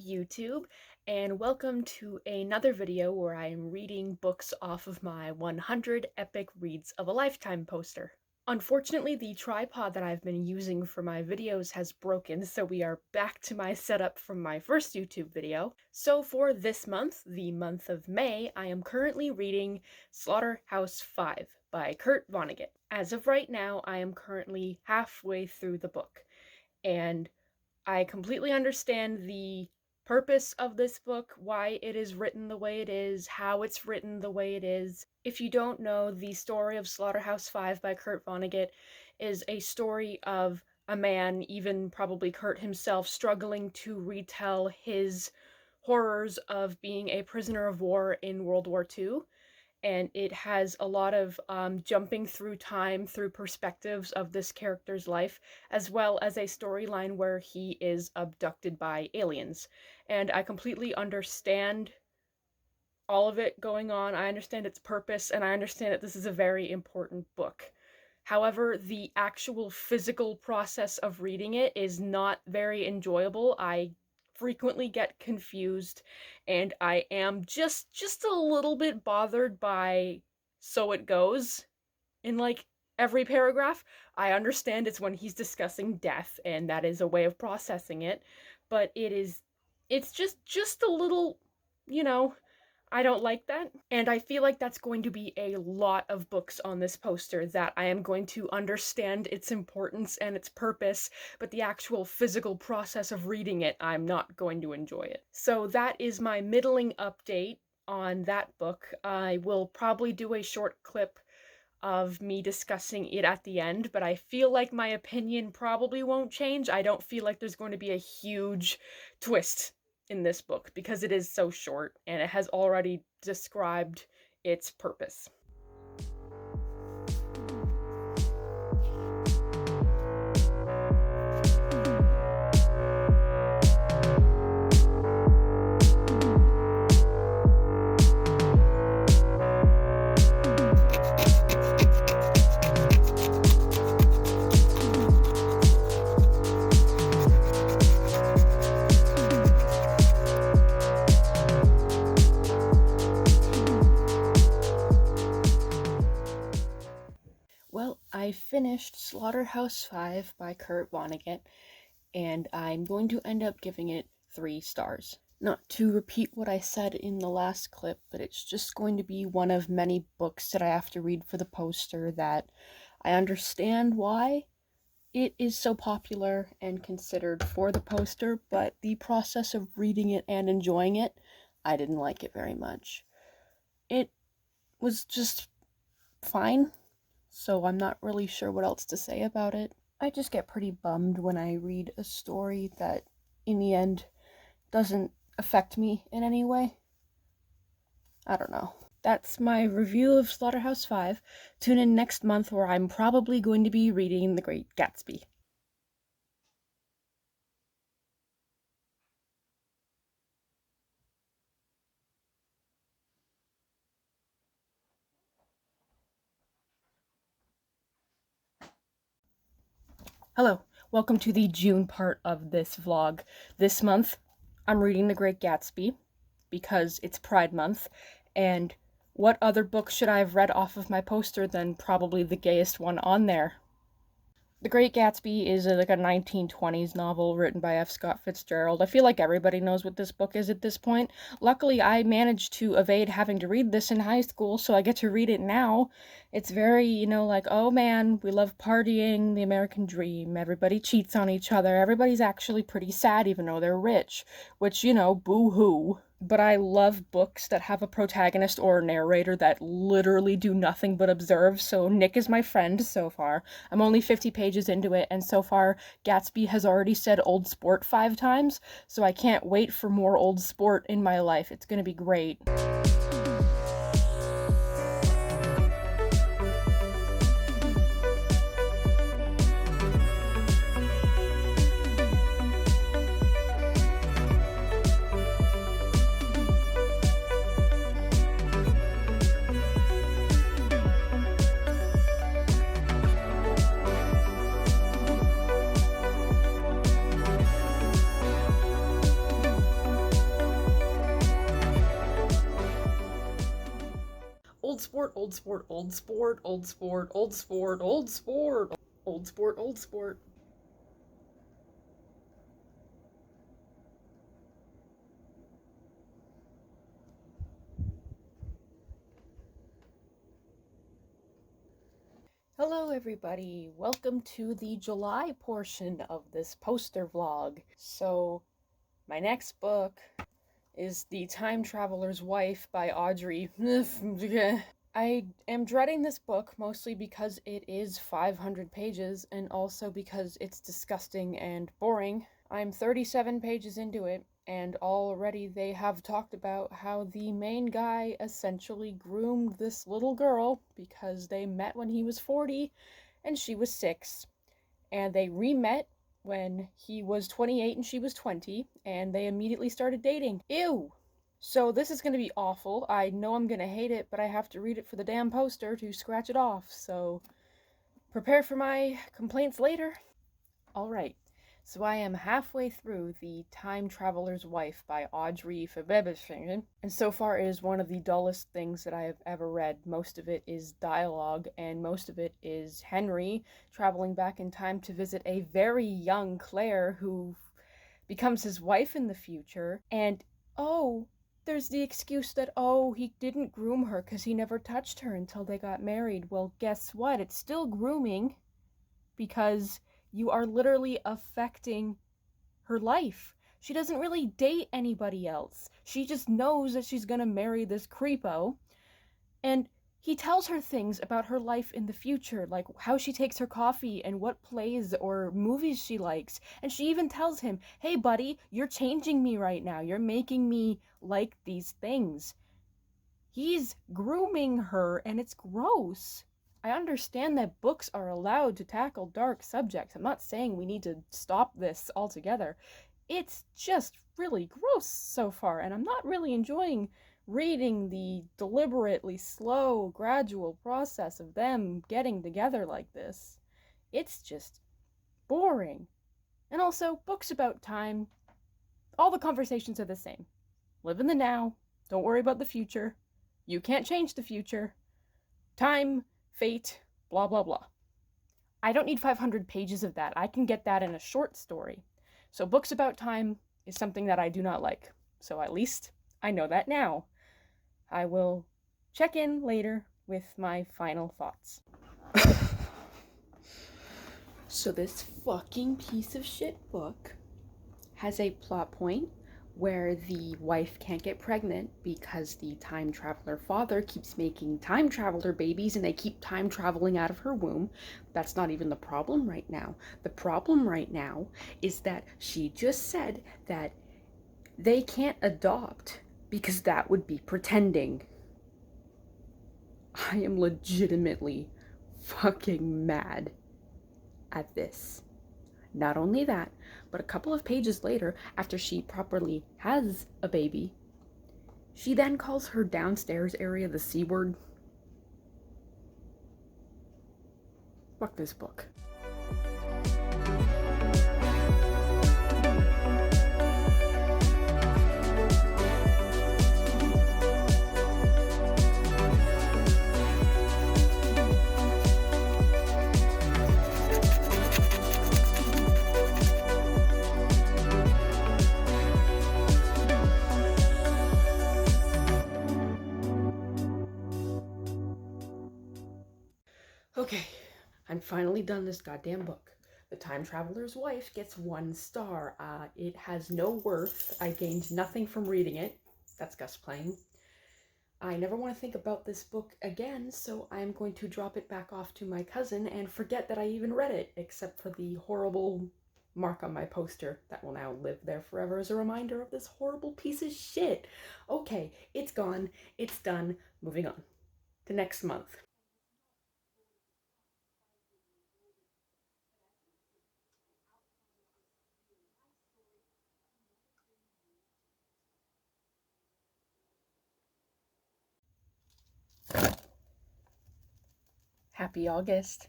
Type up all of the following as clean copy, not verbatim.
YouTube, and welcome to another video where I am reading books off of my 100 Epic Reads of a Lifetime poster. Unfortunately, the tripod that I've been using for my videos has broken, so we are back to my setup from my first YouTube video. So for this month, the month of May, I am currently reading Slaughterhouse 5 by Vonnegut. As of right now, I am currently halfway through the book, and I completely understand the purpose of this book, why it is written the way it is, how it's written the way it is. If you don't know, the story of Slaughterhouse 5 by Vonnegut is a story of a man, even probably Kurt himself, struggling to retell his horrors of being a prisoner of war in World War II. And it has a lot of jumping through time, through perspectives of this character's life, as well as a storyline where he is abducted by aliens. And I completely understand all of it going on. I understand its purpose, and I understand that this is a very important book. However, the actual physical process of reading it is not very enjoyable. I frequently get confused, and I am just a little bit bothered by "so it goes" in like every paragraph. I understand it's when he's discussing death, and that is a way of processing it, but it's just a little, you know, I don't like that, and I feel like that's going to be a lot of books on this poster, that I am going to understand its importance and its purpose, but the actual physical process of reading it, I'm not going to enjoy it. So that is my middling update on that book. I will probably do a short clip of me discussing it at the end, but I feel like my opinion probably won't change. I don't feel like there's going to be a huge twist in this book because it is so short and it has already described its purpose. Well, I finished Slaughterhouse 5 by Vonnegut, and I'm going to end up giving it 3 stars. Not to repeat what I said in the last clip, but it's just going to be one of many books that I have to read for the poster that I understand why it is so popular and considered for the poster, but the process of reading it and enjoying it, I didn't like it very much. It was just fine, so I'm not really sure what else to say about it. I just get pretty bummed when I read a story that, in the end, doesn't affect me in any way. I don't know. That's my review of Slaughterhouse 5. Tune in next month where I'm probably going to be reading The Great Gatsby. Hello, welcome to the June part of this vlog. This month, I'm reading The Great Gatsby because it's Pride Month, and what other book should I have read off of my poster than probably the gayest one on there? The Great Gatsby is like a 1920s novel written by F. Scott Fitzgerald. I feel like everybody knows what this book is at this point. Luckily, I managed to evade having to read this in high school, so I get to read it now. It's very, like, oh man, we love partying, the American dream, everybody cheats on each other, everybody's actually pretty sad even though they're rich, which, boo-hoo. But I love books that have a protagonist or a narrator that literally do nothing but observe, so Nick is my friend so far. I'm only 50 pages into it, and so far Gatsby has already said old sport 5 times, so I can't wait for more old sport in my life. It's gonna be great. sport, old sport, old sport, old sport, old sport, old sport, old sport, old sport. Hello everybody, welcome to the July portion of this poster vlog. So, my next book is The Time Traveler's Wife by Audrey. I am dreading this book mostly because it is 500 pages and also because it's disgusting and boring. I'm 37 pages into it, and already they have talked about how the main guy essentially groomed this little girl because they met when he was 40 and she was 6. And they re-met when he was 28 and she was 20, and they immediately started dating. Ew! So this is going to be awful. I know I'm going to hate it, but I have to read it for the damn poster to scratch it off, so prepare for my complaints later. Alright, so I am halfway through The Time Traveler's Wife by Audrey Fitzgerald, and so far it is one of the dullest things that I have ever read. Most of it is dialogue, and most of it is Henry traveling back in time to visit a very young Claire who becomes his wife in the future, and oh, there's the excuse that, oh, he didn't groom her because he never touched her until they got married. Well, guess what? It's still grooming because you are literally affecting her life. She doesn't really date anybody else. She just knows that she's gonna marry this creepo, and he tells her things about her life in the future, like how she takes her coffee and what plays or movies she likes. And she even tells him, hey buddy, you're changing me right now. You're making me like these things. He's grooming her, and it's gross. I understand that books are allowed to tackle dark subjects. I'm not saying we need to stop this altogether. It's just really gross so far, and I'm not really enjoying reading the deliberately slow, gradual process of them getting together like this. It's just boring. And also, books about time, all the conversations are the same. Live in the now, don't worry about the future, you can't change the future, time, fate, blah blah blah. I don't need 500 pages of that. I can get that in a short story. So books about time is something that I do not like. So at least I know that now. I will check in later with my final thoughts. So this fucking piece of shit book has a plot point where the wife can't get pregnant because the time traveler father keeps making time traveler babies and they keep time traveling out of her womb. That's not even the problem right now. The problem right now is that she just said that they can't adopt because that would be pretending. I am legitimately fucking mad at this. Not only that, but a couple of pages later, after she properly has a baby, she then calls her downstairs area the C word. Fuck this book. Okay, I'm finally done this goddamn book. The Time Traveler's Wife gets 1 star. It has no worth. I gained nothing from reading it. That's Gus playing. I never want to think about this book again, so I'm going to drop it back off to my cousin and forget that I even read it, except for the horrible mark on my poster that will now live there forever as a reminder of this horrible piece of shit. Okay, it's gone. It's done. Moving on to next month. Happy August.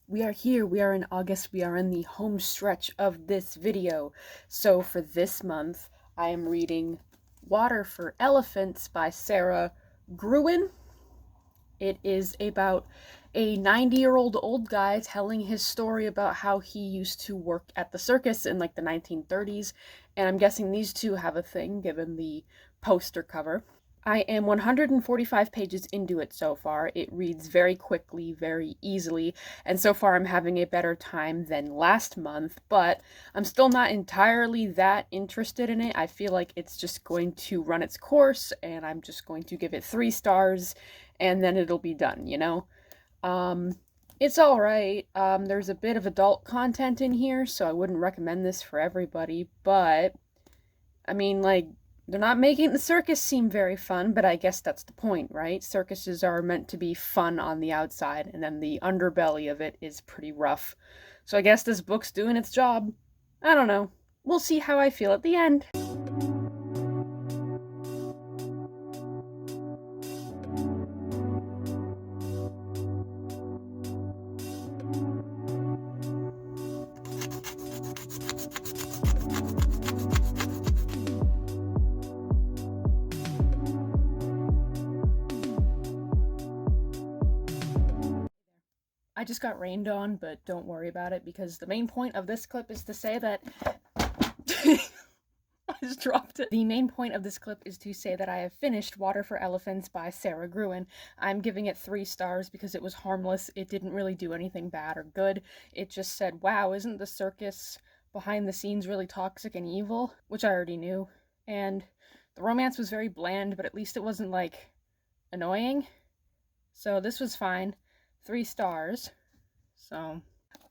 We are here, we are in August, we are in the home stretch of this video. So for this month, I am reading Water for Elephants by Sara Gruen. It is about a 90-year-old old guy telling his story about how he used to work at the circus in like the 1930s, and I'm guessing these two have a thing given the poster cover. I am 145 pages into it so far. It reads very quickly, very easily, and so far I'm having a better time than last month, but I'm still not entirely that interested in it. I feel like it's just going to run its course, and I'm just going to give it 3 stars, and then it'll be done, you know? Um, it's alright. There's a bit of adult content in here, so I wouldn't recommend this for everybody, but I mean, like, they're not making the circus seem very fun, but I guess that's the point, right? Circuses are meant to be fun on the outside, and then the underbelly of it is pretty rough. So I guess this book's doing its job. I don't know. We'll see how I feel at the end. I just got rained on, but don't worry about it because the main point of this clip is to say that I just dropped it. The main point of this clip is to say that I have finished Water for Elephants by Sara Gruen. I'm giving it 3 stars because it was harmless. It didn't really do anything bad or good. It just said, wow, isn't the circus behind the scenes really toxic and evil? Which I already knew. And the romance was very bland, but at least it wasn't, like, annoying. So this was fine. 3 stars. So,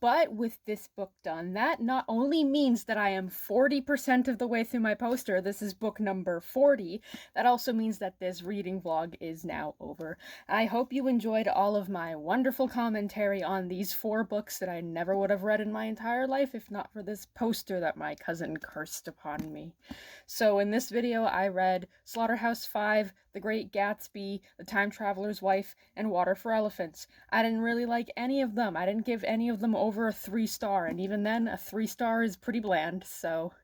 but with this book done, that not only means that I am 40% of the way through my poster, this is book number 40, that also means that this reading vlog is now over. I hope you enjoyed all of my wonderful commentary on these 4 books that I never would have read in my entire life if not for this poster that my cousin cursed upon me. So in this video, I read Slaughterhouse 5, The Great Gatsby, The Time Traveler's Wife, and Water for Elephants. I didn't really like any of them. I didn't give any of them over a 3 star, and even then, a 3 star is pretty bland, so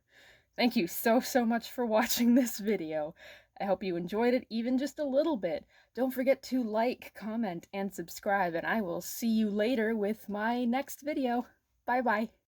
thank you so much for watching this video. I hope you enjoyed it even just a little bit. Don't forget to like, comment, and subscribe, and I will see you later with my next video. Bye bye.